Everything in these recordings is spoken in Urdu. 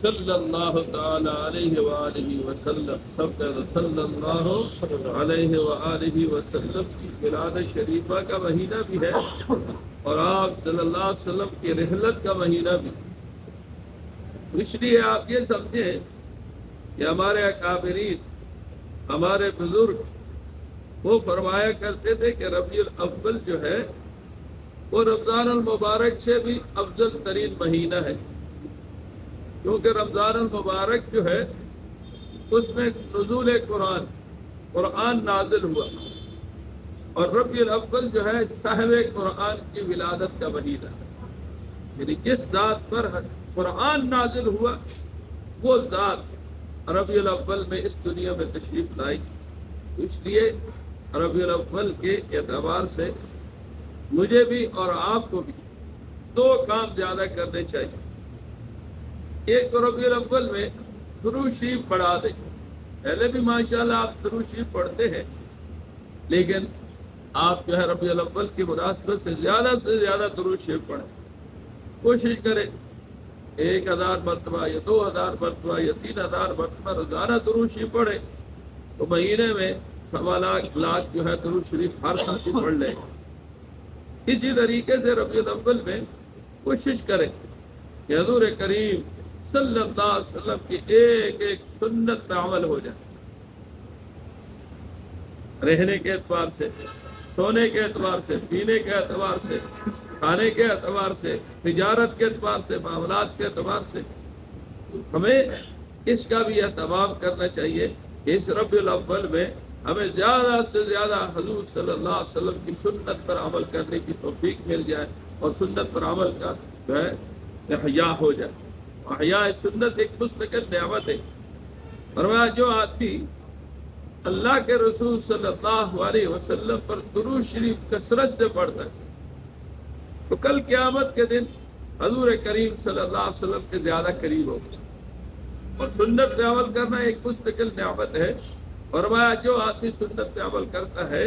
صلی اللہ تعالی علیہ وآلہ وسلم، سب کہتے صلی اللہ علیہ وآلہ وسلم کی ولادت شریفہ کا مہینہ بھی ہے اور آپ صلی اللہ علیہ وسلم کی رحلت کا مہینہ بھی۔ اس لیے آپ یہ سمجھیں کہ ہمارے اکابرین، ہمارے بزرگ وہ فرمایا کرتے تھے کہ ربیع الاول جو ہے وہ رمضان المبارک سے بھی افضل ترین مہینہ ہے، کیونکہ رمضان المبارک جو ہے اس میں نزول قرآن نازل ہوا، اور ربیع الاول جو ہے صاحب قرآن کی ولادت کا مہینہ ہے، یعنی جس ذات پر قرآن نازل ہوا وہ ذات ربیع الاول میں اس دنیا میں تشریف لائی۔ اس لیے ربیع الاول کے اعتبار سے مجھے بھی اور آپ کو بھی دو کام زیادہ کرنے چاہیے۔ ایک تو ربیع الاول میں درود شریف پڑھا دیں، پہلے بھی ماشاءاللہ آپ درود شریف پڑھتے ہیں، لیکن آپ جو ہے ربیع الاول کی مناسبت سے زیادہ درود شریف پڑھیں، کوشش کریں 1000 مرتبہ یا 2000 مرتبہ یا 3000 مرتبہ روزانہ درود شریف پڑھیں، تو مہینے میں 1.25 لاکھ جو ہے درود شریف ہر ساتھی پڑھ لیں۔ اسی طریقے سے ربیع الاول میں کوشش کریں کہ حضور کریم صلی اللہ علیہ وسلم کی ایک ایک سنت پہ عمل ہو جائے، رہنے کے اعتبار سے، سونے کے اعتبار سے، پینے کے اعتبار سے، کھانے کے اعتبار سے، تجارت کے اعتبار سے، معاملات کے اعتبار سے ہمیں اس کا بھی اہتمام کرنا چاہیے کہ اس ربیع الاول میں ہمیں زیادہ سے زیادہ حضور صلی اللہ علیہ وسلم کی سنت پر عمل کرنے کی توفیق مل جائے، اور سنت پر عمل کا جو ہے احیاء ہو جائے۔ احیاء سنت ایک مستقل نعمت ہے۔ فرمایا جو آدمی اللہ کے رسول صلی اللہ علیہ وسلم پر درود شریف کثرت سے پڑھتا ہے تو کل قیامت کے دن حضور کریم صلی اللہ علیہ وسلم کے زیادہ قریب ہوگا، اور سنت پہ عمل کرنا ایک مستقل نعمت ہے۔ فرمایا جو آدمی سنت پہ عمل کرتا ہے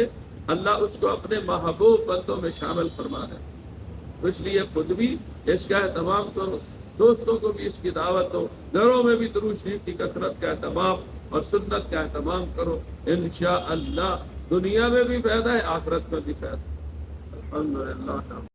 اللہ اس کو اپنے محبوب بندوں میں شامل فرماتا ہے۔ اس لیے خود بھی اس کا اہتمام کرو، دوستوں کو بھی اس کی دعوت دو، گھروں میں بھی درود شریف کی کثرت کا اہتمام اور سنت کا اہتمام کرو، انشاءاللہ دنیا میں بھی فائدہ ہے، آخرت میں بھی فائدہ ہے۔ الحمدللہ۔